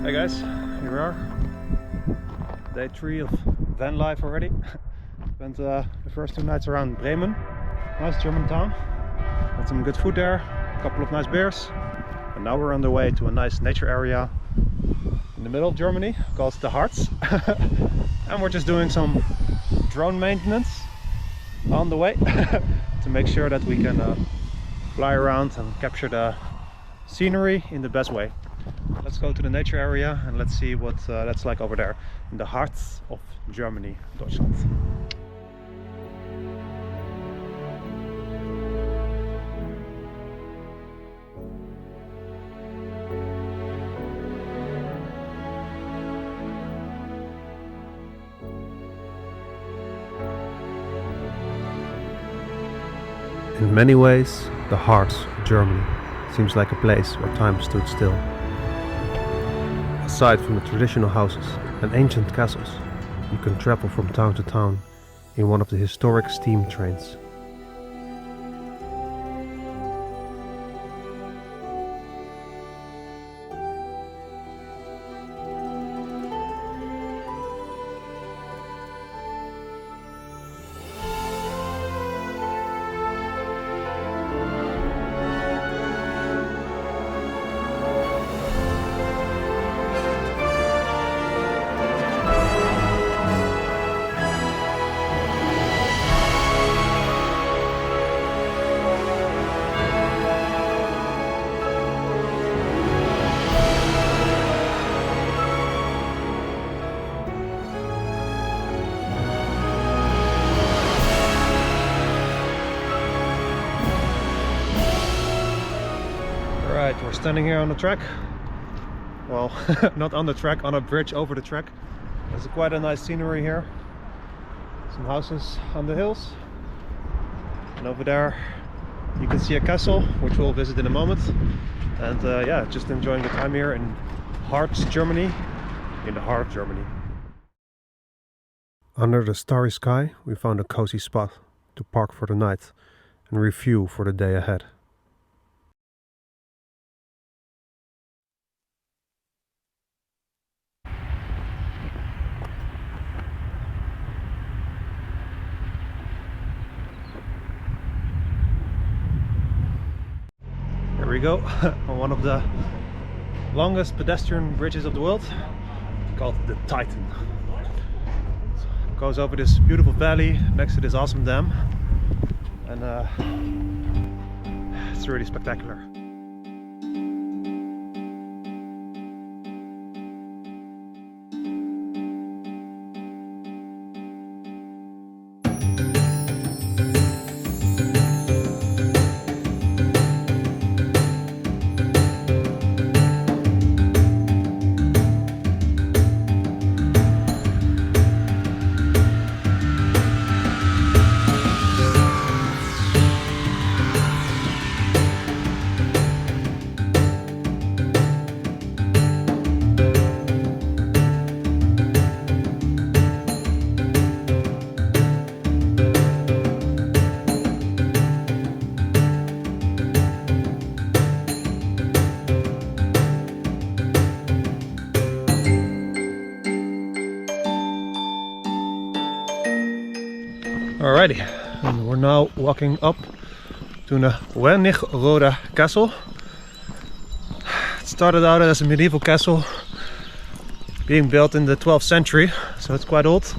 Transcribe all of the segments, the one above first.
Hey guys, here we are. Day 3 of van life already. Spent the first 2 nights around Bremen. Nice German town. Had some good food there, a couple of nice beers. And now we're on the way to a nice nature area in the middle of Germany called the Harz. And we're just doing some drone maintenance on the way to make sure that we can fly around and capture the scenery in the best way. Let's go to the nature area and let's see what that's like over there in the Harz of Germany, Deutschland. In many ways, the Harz of Germany seems like a place where time stood still. Aside from the traditional houses and ancient castles, you can travel from town to town in one of the historic steam trains. We're standing here on the track. Well, not on the track, on a bridge over the track. There's quite a nice scenery here. Some houses on the hills. And over there you can see a castle, which we'll visit in a moment. And yeah, just enjoying the time here in Harz, Germany, in the heart of Germany. Under the starry sky, we found a cozy spot to park for the night and refuel for the day ahead. Here we go, on one of the longest pedestrian bridges of the world, called the Titan. It goes over this beautiful valley next to this awesome dam, and it's really spectacular. Alrighty, and we're now walking up to the Wernigerode castle. It started out as a medieval castle being built in the 12th century, so it's quite old,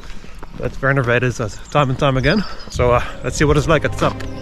but renovated time and time again. So let's see what it's like at the top.